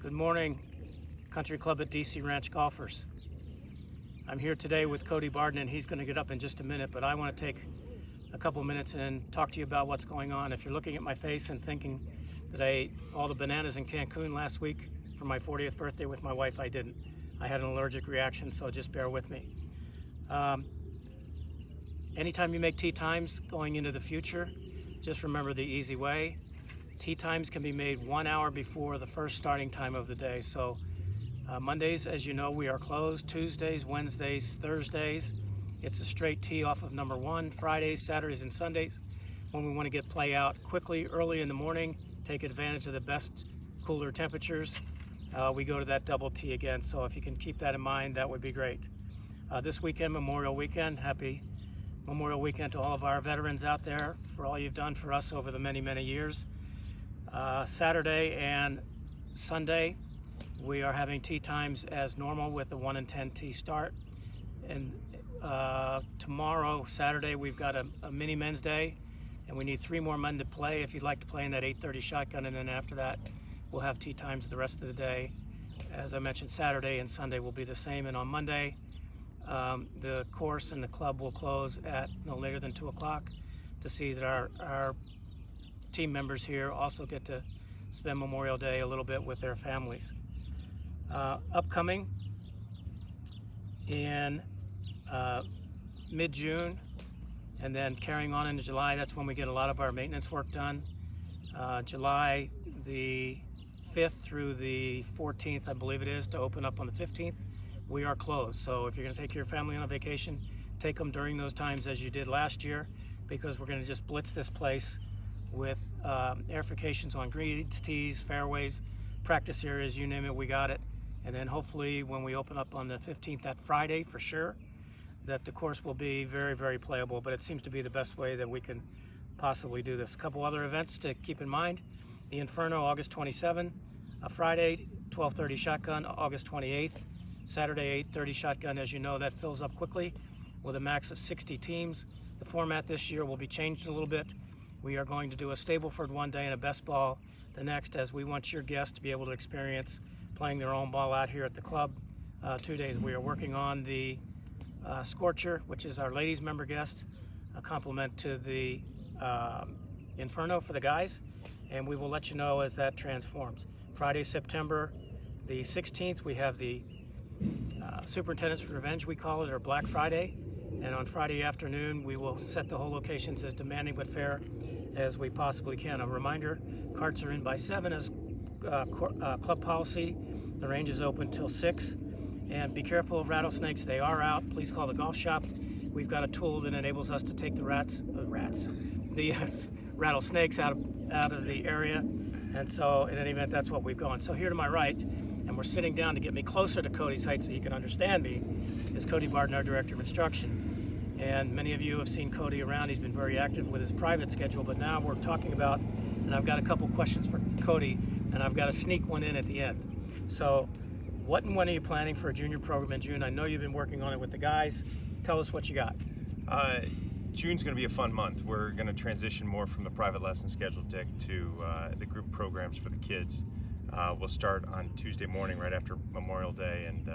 Good morning, Country Club at DC Ranch golfers. I'm here today with Cody Barden, and he's going to get up in just a minute, but I want to take a couple minutes and talk to you about what's going on. If you're looking at my face and thinking that I ate all the bananas in Cancun last week for my 40th birthday with my wife, I didn't. I had an allergic reaction, so just bear with me. Anytime you make tee times going into the future, just remember the easy way. Tee times can be made 1 hour before the first starting time of the day. So Mondays, as you know, we are closed. Tuesdays, Wednesdays, Thursdays, it's a straight tee off of number 1. Fridays, Saturdays, and Sundays, when we want to get play out quickly, early in the morning, take advantage of the best cooler temperatures, we go to that double tee again. So if you can keep that in mind, that would be great. This weekend, Memorial Weekend, happy Memorial Weekend to all of our veterans out there for all you've done for us over the many, many years. Saturday and Sunday, we are having tee times as normal with the 1 and 10 tee start. And tomorrow, Saturday, we've got a mini men's day, and we need 3 more men to play. If you'd like to play in that 8:30 shotgun, and then after that, we'll have tee times the rest of the day. As I mentioned, Saturday and Sunday will be the same. And on Monday, the course and the club will close at no later than 2 o'clock to see that our team members here also get to spend Memorial Day a little bit with their families. Upcoming in mid-June and then carrying on into July, that's when we get a lot of our maintenance work done. July the 5th through the 14th, I believe it is, to open up on the 15th, we are closed. So if you're going to take your family on a vacation, take them during those times as you did last year, because we're going to just blitz this place with airifications on greens, tees, fairways, practice areas, you name it, we got it. And then hopefully when we open up on the 15th, that Friday for sure, that the course will be very, very playable. But it seems to be the best way that we can possibly do this. A couple other events to keep in mind: the Inferno, August 27, a Friday, 12:30 shotgun, August 28th, Saturday, 8:30 shotgun. As you know, that fills up quickly with a max of 60 teams. The format this year will be changed a little bit. We are going to do a Stableford one day and a best ball the next, as we want your guests to be able to experience playing their own ball out here at the club. 2 days. We are working on the Scorcher, which is our ladies member guest, a compliment to the Inferno for the guys, and we will let you know as that transforms. Friday, September the 16th, we have the Superintendent's Revenge, we call it, or Black Friday. And on Friday afternoon, we will set the whole locations as demanding but fair as we possibly can. A reminder, carts are in by 7 as club policy. The range is open till 6. And be careful of rattlesnakes. They are out. Please call the golf shop. We've got a tool that enables us to take the rattlesnakes out of the area. And so in any event, that's what we've gone. So here to my right, and we're sitting down to get me closer to Cody's height so he can understand me, is Cody Barden, our Director of Instruction. And many of you have seen Cody around. He's been very active with his private schedule, but now we're talking about, and I've got a couple questions for Cody, and I've got to sneak one in at the end. So what and when are you planning for a junior program in June? I know you've been working on it with the guys. Tell us what you got. June's going to be a fun month. We're going to transition more from the private lesson schedule, Dick, to the group programs for the kids. We'll start on Tuesday morning right after Memorial Day, and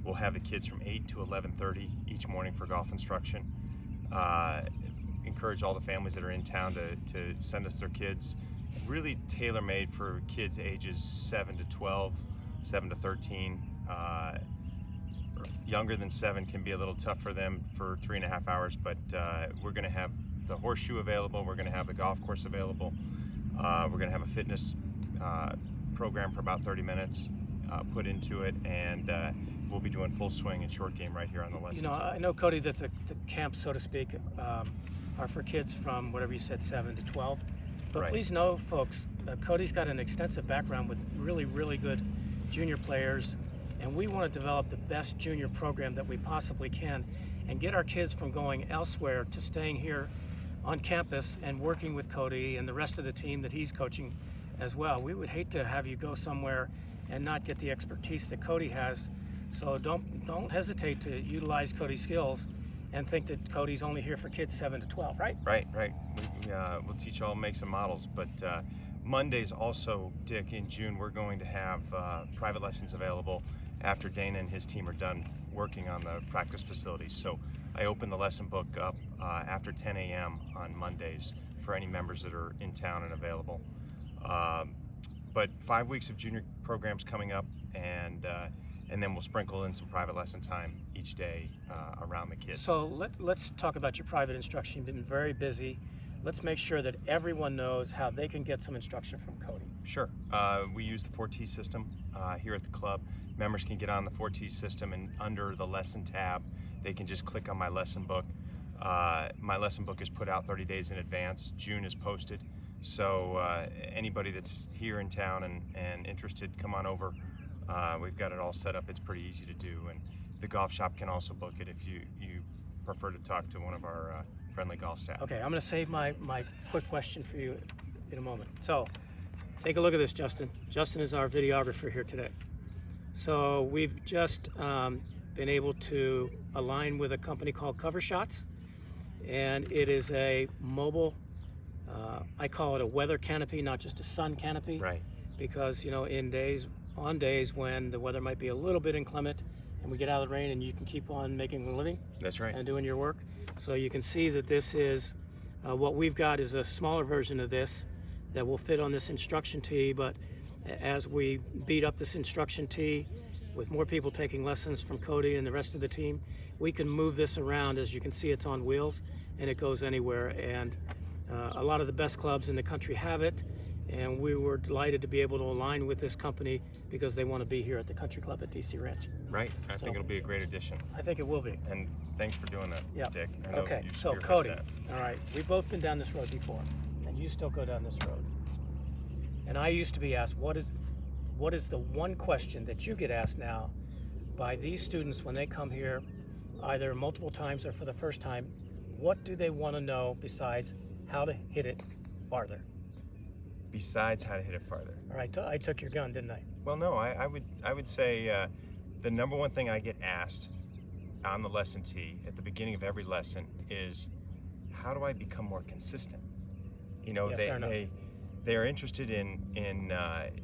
we'll have the kids from 8 to 11:30 each morning for golf instruction. Encourage all the families that are in town to send us their kids. Really tailor-made for kids ages 7 to 12, 7 to 13. Younger than 7 can be a little tough for them for 3.5 hours, but we're going to have the horseshoe available. We're going to have the golf course available. We're going to have a fitness program for about 30 minutes put into it, and we'll be doing full swing and short game right here on the lesson. You know, I know, Cody, that the camps, so to speak, are for kids from whatever you said, 7 to 12. But right. Please know, folks, Cody's got an extensive background with really, really good junior players, and we want to develop the best junior program that we possibly can and get our kids from going elsewhere to staying here on campus and working with Cody and the rest of the team that he's coaching as well. We would hate to have you go somewhere and not get the expertise that Cody has. So don't hesitate to utilize Cody's skills and think that Cody's only here for kids 7 to 12, right? Right. We'll teach all makes and models, but Mondays also, Dick, in June, we're going to have private lessons available after Dana and his team are done working on the practice facilities. So I open the lesson book up after 10 a.m. on Mondays for any members that are in town and available. But 5 weeks of junior programs coming up, and then we'll sprinkle in some private lesson time each day around the kids. So let's talk about your private instruction. You've been very busy. Let's make sure that everyone knows how they can get some instruction from Cody. Sure. We use the 4T system here at the club. Members can get on the 4T system, and under the lesson tab, they can just click on my lesson book. My lesson book is put out 30 days in advance. June is posted. So anybody that's here in town and interested, come on over. We've got it all set up. It's pretty easy to do. And the golf shop can also book it if you prefer to talk to one of our friendly golf staff. Okay, I'm going to save my quick question for you in a moment. So take a look at this, Justin. Justin is our videographer here today. So we've just been able to align with a company called Cover Shots, and it is a mobile, I call it a weather canopy, not just a sun canopy. Right. Because, you know, on days when the weather might be a little bit inclement and we get out of the rain, and you can keep on making a living. That's right. And doing your work. So you can see that this is, what we've got is a smaller version of this that will fit on this instruction tee, but as we beat up this instruction tee with more people taking lessons from Cody and the rest of the team, we can move this around. As you can see, it's on wheels and it goes anywhere, and a lot of the best clubs in the country have it, and we were delighted to be able to align with this company because they want to be here at the country club at DC Ranch. Right. I think it'll be a great addition. I think it will be. And thanks for doing that, Yeah. Dick. I know Okay, you so spearheaded Cody, that. all right, we've both been down this road before, and you still go down this road. And I used to be asked, what is the one question that you get asked now by these students when they come here, either multiple times or for the first time? What do they want to know besides how to hit it farther? Besides how to hit it farther. All right, I took your gun, didn't I? Well, no, I would say the number one thing I get asked on the lesson tee at the beginning of every lesson is, how do I become more consistent? You know, Yeah, fair enough. they are interested in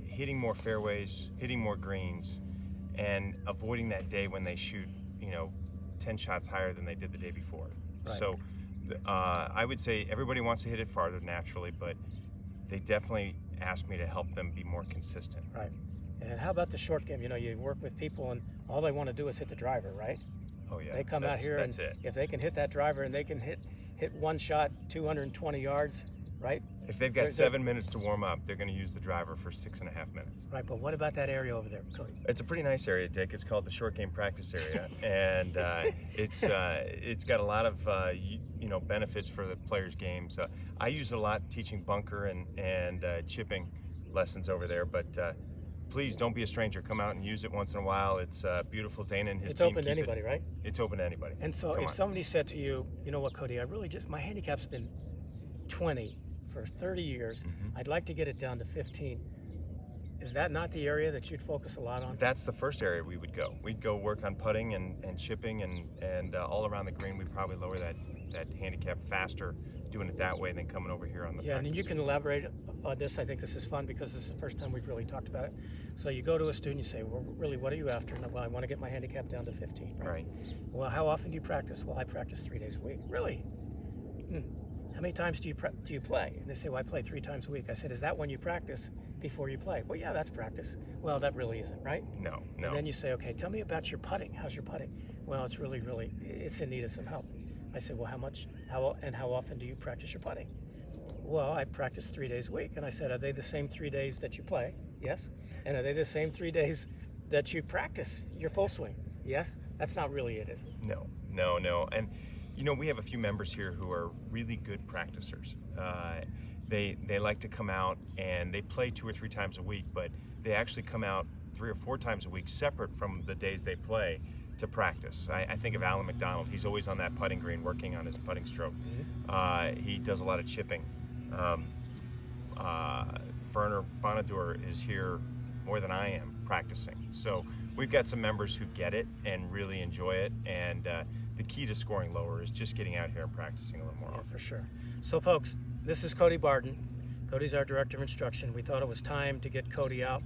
hitting more fairways, hitting more greens, and avoiding that day when they shoot, 10 shots higher than they did the day before. Right. So I would say everybody wants to hit it farther naturally, but they definitely ask me to help them be more consistent. Right. And how about the short game? You know, you work with people and all they want to do is hit the driver, right? Oh yeah. They come out here and if they can hit that driver and they can hit one shot 220 yards, right? If they've got 7 minutes to warm up, they're going to use the driver for 6.5 minutes. Right, but what about that area over there, Cody? It's a pretty nice area, Dick. It's called the short game practice area, and it's got a lot of benefits for the players' games. I use it a lot teaching bunker and chipping lessons over there, but please don't be a stranger. Come out and use it once in a while. It's beautiful. Dana and his It's team open to keep anybody, right? It's open to anybody. And so Come if on. somebody said to you, you know what, Cody, my handicap's been 20 for 30 years. Mhm. I'd like to get it down to 15. Is that not the area that you'd focus a lot on? That's the first area we would go. We'd go work on putting and chipping and all around the green. We'd probably lower that handicap faster doing it that way than coming over here on the Yeah, and practice you tee. can elaborate on this. I think this is fun because this is the first time we've really talked about it. So you go to a student, you say, well, really, what are you after? And, well, I want to get my handicap down to 15. Right. Well, how often do you practice? Well, I practice 3 days a week. Really? How many times do you play? And they say, well, I play 3 times a week. I said, is that when you practice before you play? Well, yeah, that's practice. Well, that really isn't, right? No. And then you say, okay, tell me about your putting. How's your putting? Well, it's really, it's in need of some help. I said, well, how often do you practice your putting? Well, I practice 3 days a week. And I said, are they the same 3 days that you play? Yes. And are they the same 3 days that you practice your full swing? Yes. That's not really it, is it? No. And we have a few members here who are really good practicers. They like to come out and they play 2 or 3 times a week, but they actually come out 3 or 4 times a week separate from the days they play to practice. I think of Alan McDonald. He's always on that putting green working on his putting stroke. He does a lot of chipping. Werner Bonadur is here more than I am practicing. So we've got some members who get it and really enjoy it, and the key to scoring lower is just getting out here and practicing a little more Yeah, often. for sure. So, folks, this is Cody Barden. Cody's our director of instruction. We thought it was time to get Cody out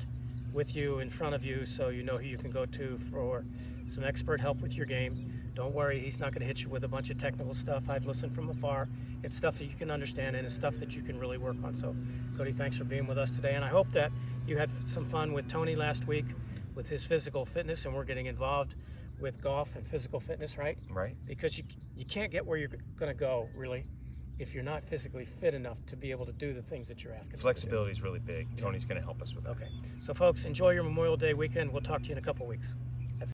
with you, in front of you, so you know who you can go to for some expert help with your game. Don't worry, he's not going to hit you with a bunch of technical stuff. I've listened from afar. It's stuff that you can understand, and it's stuff that you can really work on. So, Cody, thanks for being with us today, and I hope that you had some fun with Tony last week with his physical fitness, and we're getting involved with golf and physical fitness, right? Right. Because you can't get where you're going to go, really, if you're not physically fit enough to be able to do the things that you're asking. Flexibility is really big. Tony's going to help us with that. Okay. So, folks, enjoy your Memorial Day weekend. We'll talk to you in a couple weeks.